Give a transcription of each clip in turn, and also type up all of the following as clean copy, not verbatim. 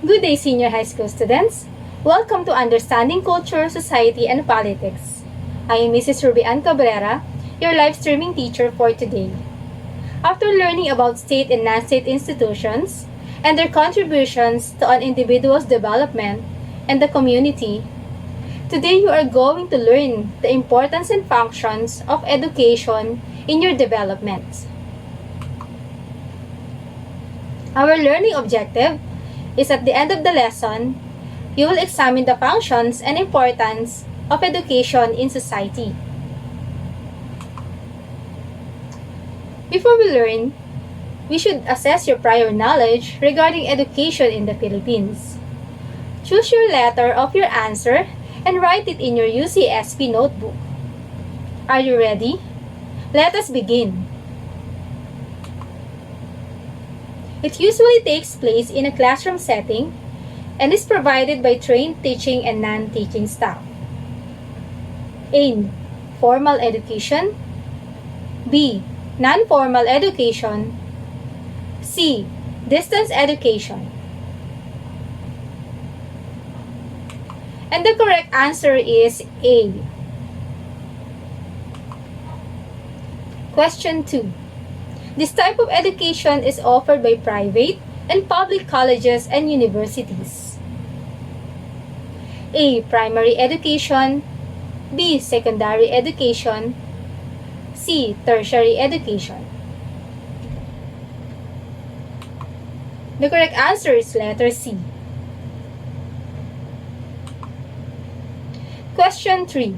Good day, senior high school students. Welcome to Understanding Culture, Society, and Politics. I am Mrs. Ruby Ann Cabrera, your live streaming teacher for today. After learning about state and non-state institutions and their contributions to an individual's development and the community, today you are going to learn the importance and functions of education in your development. Our learning objective is at the end of the lesson, you will examine the functions and importance of education in society. Before we learn, we should assess your prior knowledge regarding education in the Philippines. Choose your letter of your answer and write it in your Ucsp notebook. Are you ready? Let us begin. It usually takes place in a classroom setting and is provided by trained teaching and non-teaching staff. A. Formal education. B. Non-formal education. C. Distance education. And the correct answer is A. Question 2. This type of education is offered by private and public colleges and universities. A. Primary education. B. Secondary education. C. Tertiary education. The correct answer is letter C. Question 3.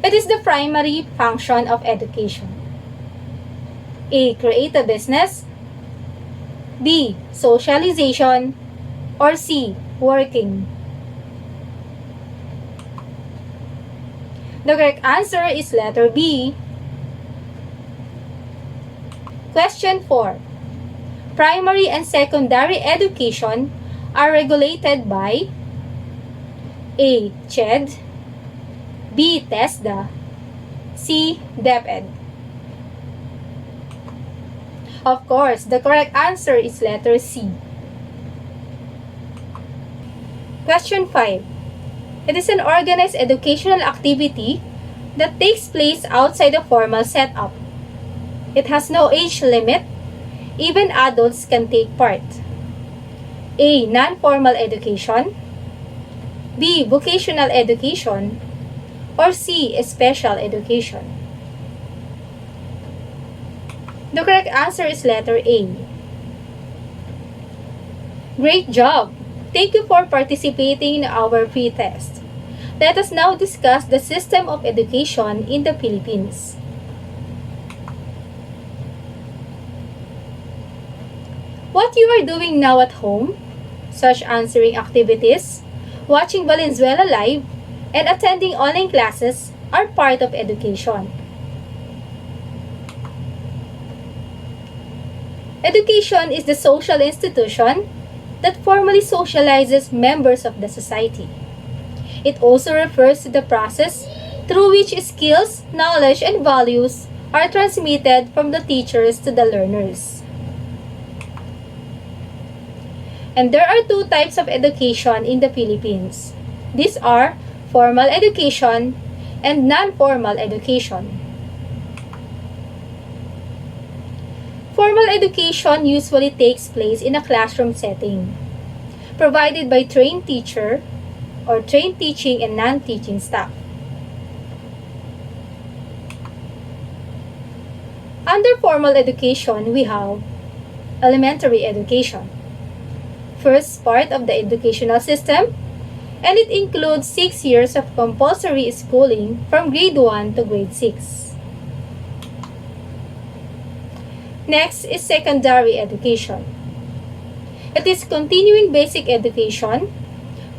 It is the primary function of education. A. Create a business. B. Socialization. Or C. Working. The correct answer is letter B. Question 4. Primary and secondary education are regulated by A. CHED. B. TESDA. C. DepEd. Of course, the correct answer is letter C. Question 5. It is an organized educational activity that takes place outside a formal setup. It has no age limit. Even adults can take part. A. Non-formal education. B. Vocational education. Or C. Special education. The correct answer is letter A. Great job! Thank you for participating in our pre-test. Let us now discuss the system of education in the Philippines. What you are doing now at home, such answering activities, watching Valenzuela live, and attending online classes are part of education. Education is the social institution that formally socializes members of the society. It also refers to the process through which skills, knowledge, and values are transmitted from the teachers to the learners. And there are two types of education in the Philippines. These are formal education and non-formal education. Formal education usually takes place in a classroom setting, provided by trained teacher or trained teaching and non-teaching staff. Under formal education, we have elementary education, first part of the educational system, and it includes 6 years of compulsory schooling from grade 1 to grade 6. Next is secondary education. It is continuing basic education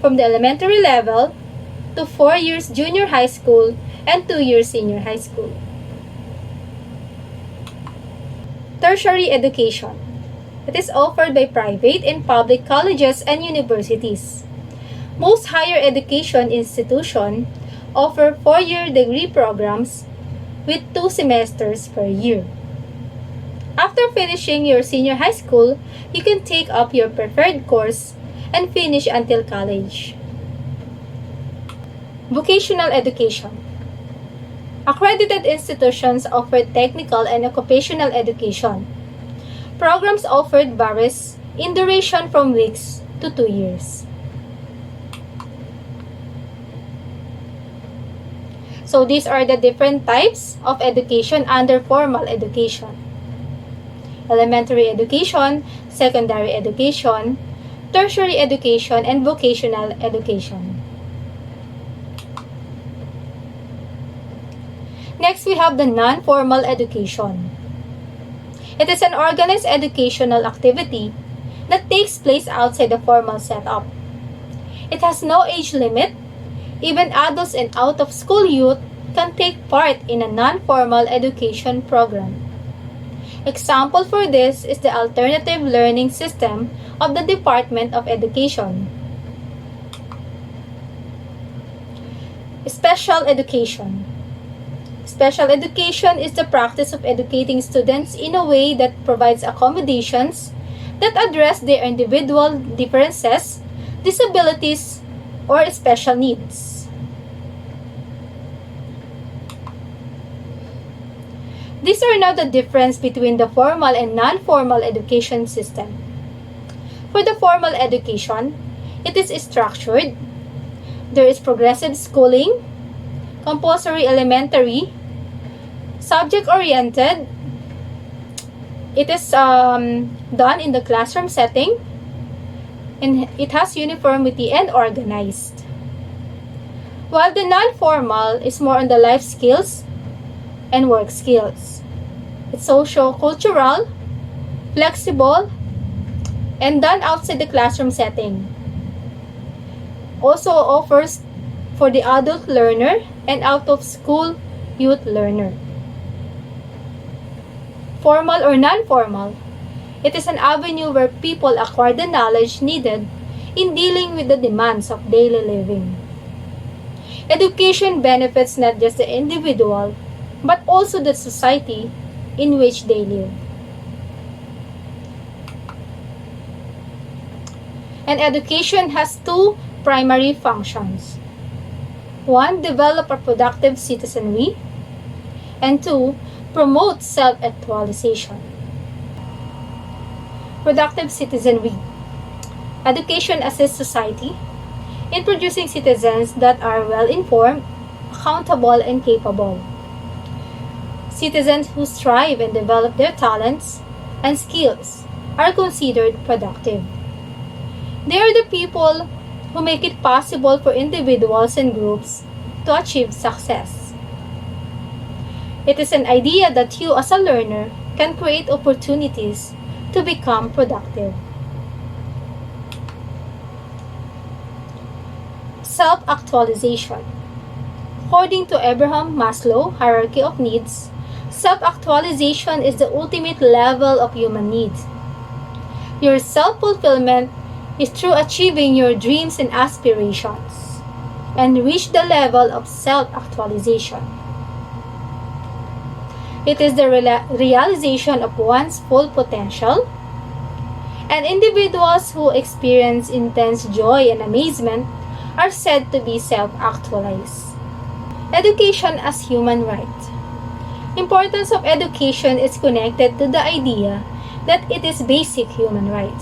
from the elementary level to 4 years junior high school and 2 years senior high school. Tertiary education. It is offered by private and public colleges and universities. Most higher education institutions offer 4-year degree programs with 2 semesters per year. After finishing your senior high school, you can take up your preferred course and finish until college. Vocational education. Accredited institutions offer technical and occupational education. Programs offered varies in duration from weeks to 2 years. So these are the different types of education under formal education. Elementary education, secondary education, tertiary education, and vocational education. Next, we have the non-formal education. It is an organized educational activity that takes place outside the formal setup. It has no age limit. Even adults and out-of-school youth can take part in a non-formal education program. Example for this is the alternative learning system of the Department of Education. Special education. Special education is the practice of educating students in a way that provides accommodations that address their individual differences, disabilities, or special needs. These are now the difference between the formal and non-formal education system. For the formal education, it is structured. There is progressive schooling, compulsory elementary, subject-oriented. It is done in the classroom setting, and it has uniformity and organized. While the non-formal is more on the life skills and work skills. It's socio-cultural, flexible, and done outside the classroom setting. Also offers for the adult learner and out-of-school youth learner. Formal or non-formal, it is an avenue where people acquire the knowledge needed in dealing with the demands of daily living. Education benefits not just the individual, but also the society in which they live. And education has two primary functions. One, develop a productive citizenry, and two, promote self-actualization. Productive citizenry. Education assists society in producing citizens that are well-informed, accountable, and capable. Citizens who strive and develop their talents and skills are considered productive. They are the people who make it possible for individuals and groups to achieve success. It is an idea that you as a learner can create opportunities to become productive. Self-actualization. According to Abraham Maslow hierarchy of needs, self-actualization is the ultimate level of human needs. Your self-fulfillment is through achieving your dreams and aspirations and reach the level of self-actualization. It is the realization of one's full potential, and individuals who experience intense joy and amazement are said to be self-actualized. Education as human right. Importance of education is connected to the idea that it is basic human right.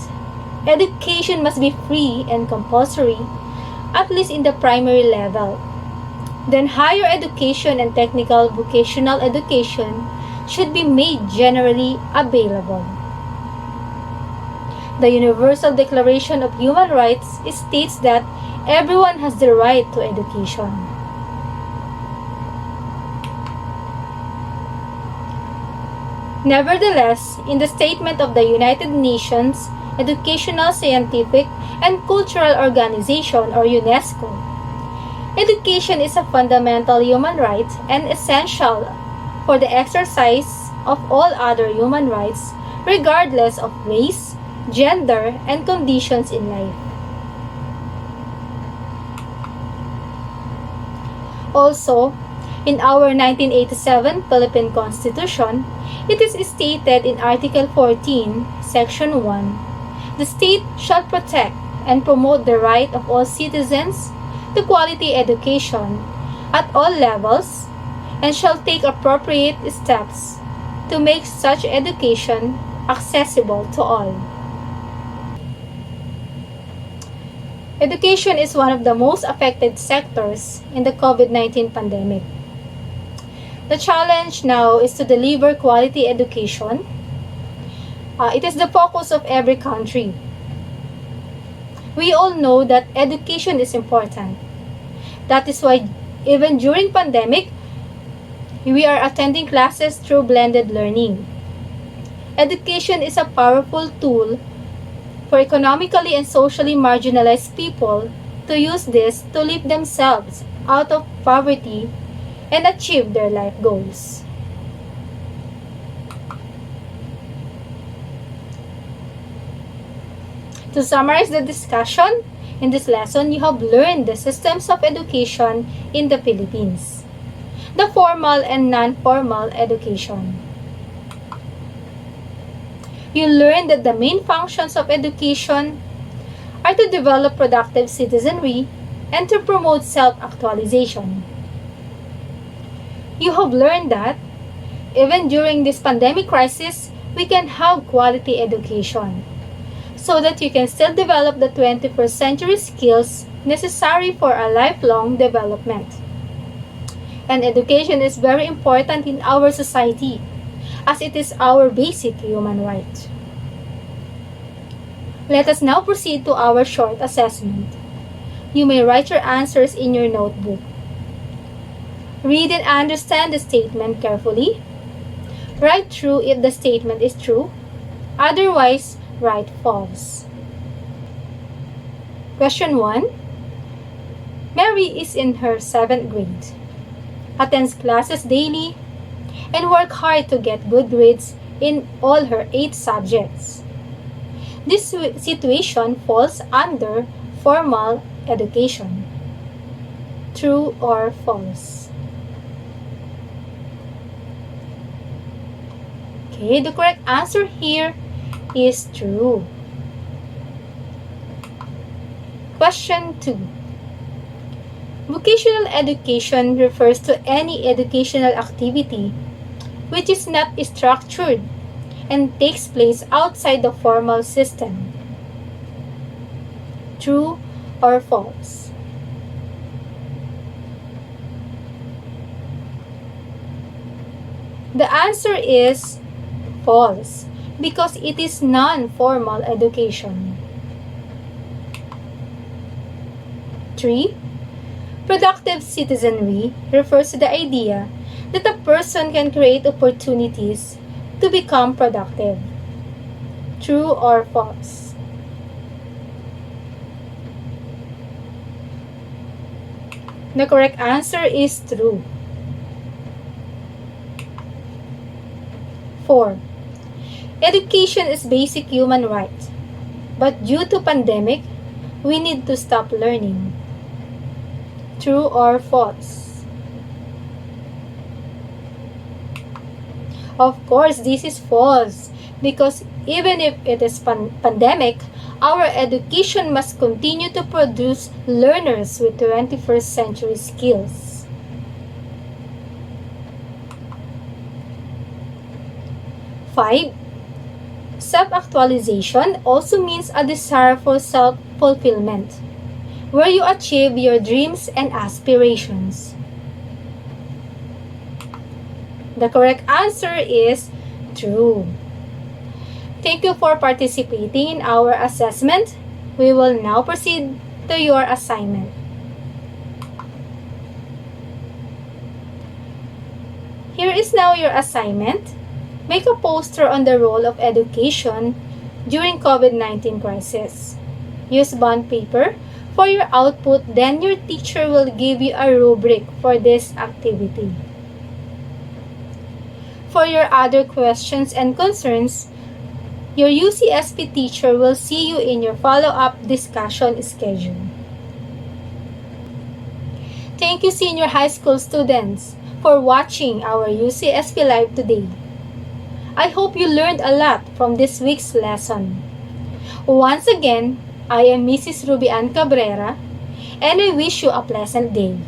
Education must be free and compulsory, at least in the primary level. Then higher education and technical vocational education should be made generally available. The Universal Declaration of Human Rights states that everyone has the right to education. Nevertheless, in the statement of the United Nations Educational, Scientific, and Cultural Organization or UNESCO, education is a fundamental human right and essential for the exercise of all other human rights regardless of race, gender, and conditions in life. Also, in our 1987 Philippine Constitution, it is stated in Article 14, Section 1, the state shall protect, and promote the right of all citizens to quality education at all levels and shall take appropriate steps to make such education accessible to all. Education is one of the most affected sectors in the COVID-19 pandemic. The challenge now is to deliver quality education. It is the focus of every country. We all know that education is important. That is why even during pandemic, we are attending classes through blended learning. Education is a powerful tool for economically and socially marginalized people to use this to lift themselves out of poverty and achieve their life goals. To summarize the discussion, in this lesson, you have learned the systems of education in the Philippines, the formal and non-formal education. You learned that the main functions of education are to develop productive citizenry and to promote self-actualization. You have learned that even during this pandemic crisis, we can have quality education so that you can still develop the 21st century skills necessary for a lifelong development. And education is very important in our society as it is our basic human right. Let us now proceed to our short assessment. You may write your answers in your notebook. Read and understand the statement carefully. Write true if the statement is true. Otherwise, write false. Question 1. Mary is in her 7th grade, attends classes daily, and work hard to get good grades in all her 8 subjects. This situation falls under formal education. True or false? Okay, the correct answer here is true. Question 2. Vocational education refers to any educational activity which is not structured and takes place outside the formal system. True or false? The answer is false because it is non-formal education. 3. Productive citizenry refers to the idea that a person can create opportunities to become productive. True or false? The correct answer is true. 4. Education is basic human right, but due to pandemic, we need to stop learning. True or false? Of course, this is false because even if it is pandemic, our education must continue to produce learners with 21st century skills. 5. Self-actualization also means a desire for self-fulfillment, where you achieve your dreams and aspirations. The correct answer is true. Thank you for participating in our assessment. We will now proceed to your assignment. Here is now your assignment. Make a poster on the role of education during COVID-19 crisis. Use bond paper for your output, then your teacher will give you a rubric for this activity. For your other questions and concerns, your UCSP teacher will see you in your follow-up discussion schedule. Thank you, senior high school students, for watching our UCSP Live today. I hope you learned a lot from this week's lesson. Once again, I am Mrs. Ruby Ann Cabrera, and I wish you a pleasant day.